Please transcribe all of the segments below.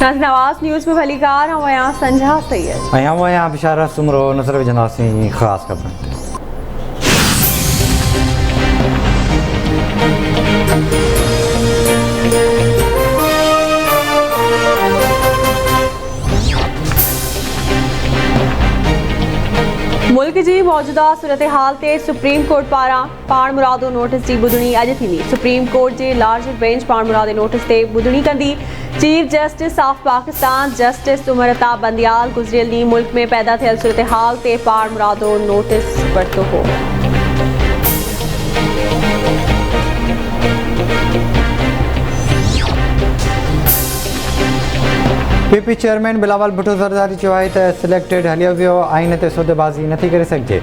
नाज़रीन आवाज़ न्यूज़ में भलीकार हम यहाँ संझा सैयद हम यहाँ बिशारा सुमरो नज़र विझंदासीं ख़ासि ख़बरनि ते। मुल्क जी मौजूदा सूरत हाल ते सुप्रीम कोर्ट पारां पाण मुरादो नोटिस जी ॿुधणी अॼु थींदी। सुप्रीम कोर्ट जे लार्जर बेंच पाण मुरादे नोटिस ते ॿुधणी कंदी। Chief justice of Pakistan justice Umar Ata Bandial गुज़िरियल ॾींहुं मुल्क में पैदा थियल सूरत हाल ते पाण मुरादो नोटिस वरितो हो। पीपी चेयरमैन बिलावल भुट्टो ज़रदारी चयो आहे त सिलेक्टेड हलियो वियो आइन ते सौदेबाज़ी नथी करे सघिजे।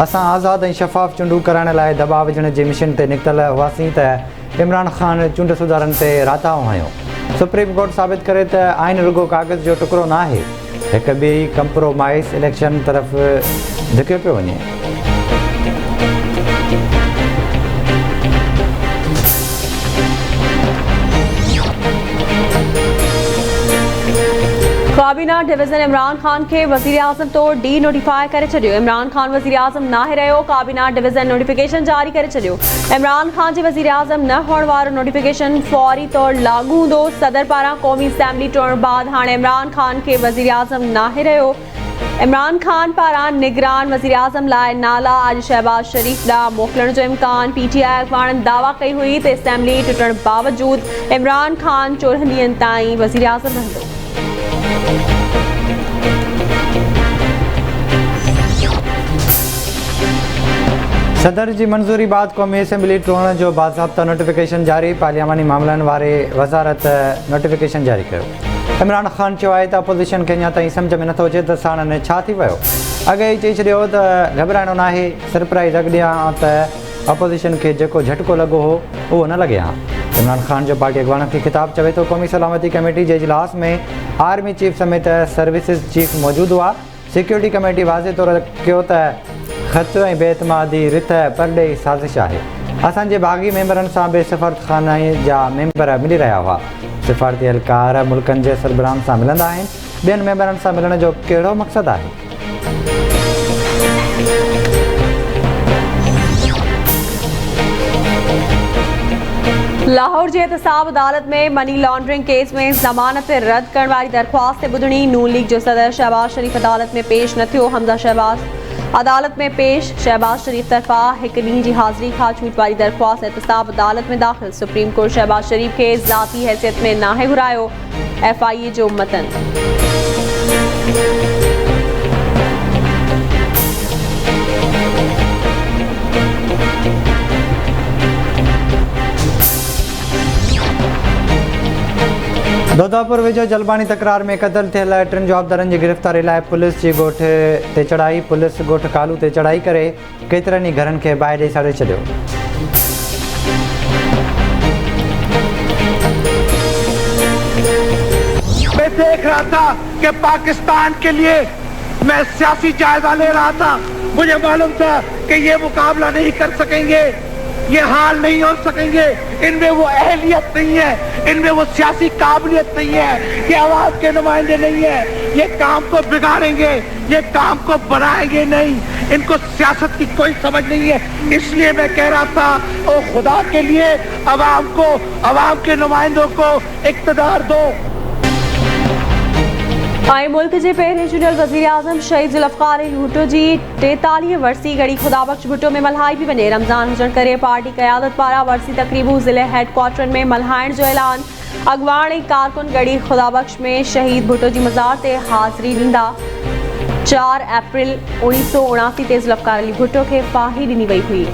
असां आज़ाद ऐं शफ़ाफ़ चूंडूं कराइण लाइ दॿाउ विझण जे मिशन ते निकितल हुआसीं त इमरान ख़ान चूंड सुधारनि ते राताओ हयो। सुप्रीम कोर्ट साबित करे त आइन रुगो कागज़ जो टुकड़ो न आहे, हिक ॿी कंप्रोमाइज़ इलेक्शन तरफ़ धिकियो पियो वञे। काबीना डिवीज़न इमरान खान के वज़ीर आज़म तौर डी नोटिफाई करे छॾियो। इमरान खान वज़ीर आज़म नाहे रहियो, काबीना डिवीज़न नोटिफिकेशन जारी करे छॾियो। इमरान खान जे वज़ीर आज़म न हुअण वारो नोटिफिकेशन फौरी तौर लागू हूंदो। सदर पारां क़ौमी असैम्बली टुरण बाद हाणे इमरान खान के वज़ीर आज़म नाहे रहियो। इमरान खान पारां निगरान वज़ीर आज़म लाइ नाला अॼु शहबाज शरीफ ॾांहुं मोकिलण जो इम्कान। पीटीआई अॻवाननि दावा कई हुई त असैम्बली टुटण बावजूदि इमरान खान 14 ॾींहंनि ताईं वज़ीर आज़म रहंदो। सदर जी मंज़ूरी बाद क़ौमी असैम्बली टुरण जो बाज़ाब्ता नोटिफिकेशन जारी। पार्लियामानी मामलनि वारे वज़ारत नोटिफिकेशन जारी कयो। इमरान ख़ान चयो आहे त अपोज़िशन खे अञा ताईं सम्झ में नथो अचे त साणनि छा थी वियो। अॻे ई चई छॾियो त घबराइणो न आहे, सरप्राइज़ अॻु ॾियां त अपोज़िशन खे जेको झटको लॻो हो उहो न लॻे हा। इमरान ख़ान जो पार्टी अॻवाननि खे ख़िताब चवे थो क़ौमी सलामती कमेटी जे इजलास में आर्मी चीफ समेत सर्विसिस चीफ मौजूदु हुआ। सिक्योरिटी कमेटी वाज़े तौर कयो त ख़त ऐं बेतमादी रिथ परॾे साज़िश आहे। असांजे बाग़ी मेंबरनि सां बि सफ़ारतख़ाने जा मेंबर मिली रहिया हुआ। सिफ़ारती एहलकार मुल्कनि जे सरबराहनि सां मिलंदा आहिनि। ॿियनि मेंबरनि सां मिलण जो कहिड़ो मक़सदु आहे? लाहौर जी एहतसाब अदालत में मनी लॉन्ड्रिंग केस में ज़मानत रद्द करण वारी दरख़्वास्त ते ॿुधणी। नून लीग जो सदर शहबाज शरीफ अदालत में पेश न थियो। हमज़ा शहबाज अदालत में पेश। शहबाज शरीफ तरफ़ा हिकु ॾींहं जी हाज़िरी खां छूट वारी दरख़्वास्त एहतसाब अदालत में दाख़िल। सुप्रीम कोर्ट शहबाज शरीफ खे ज़ाती हैसियत में नाहे घुरायो। FIA जो मतन। दौदापुर वेझो जलबानी तकरार में क़तल थियल 3 जवाबदारनि जी गिरफ़्तारी लाइ पुलिस जी ॻोठ ते चढ़ाई। पुलिस ॻोठ कालू ते चढ़ाई करे केतिरनि ई घरनि खे बाहि ॾेई साड़े छॾियो। मैं देख रहा था कि पाकिस्तान के लिए मैं सियासी जायजा ले रहा था। मुझे मालूम था कि ये मुकाबला नहीं कर सकेंगे, ये हाल नहीं हो सकेंगे। इनमें वो अहलियत नहीं है, इनमें वो सियासी काबिलियत नहीं है, ये आवाज के नुमाइंदे नहीं है। ये काम को बिगाड़ेंगे, ये काम को बढ़ाएंगे नहीं। इनको सियासत की कोई समझ नहीं है। इसलिए मैं कह रहा था ओ खुदा के लिए अवाम को, अवाम के नुमाइंदों को इक़्तिदार दो। मुल्क के पहिरें चूंडियल वज़ीर आज़म शहीद ज़ुल्फ़िकार अली भुट्टो जी 43 वर्सी घड़ी खुदाबख्श भुट्टो में मल्हाई पई वञे। रमज़ान हुजण करे पार्टी क़यादत पारां वर्सी तक़रीबूं ज़िले हेडक्वार्टरनि में मल्हाइण जो ऐलान। अॻवान ऐं कारकुन घड़ी खुदाबख्श में शहीद भुट्टो जी मज़ार ते हाज़िरी ॾींदा। 4 अप्रैल 1979 ते ज़ुल्फ़िकार अली भुट्टो खे फाही ॾिनी वई हुई।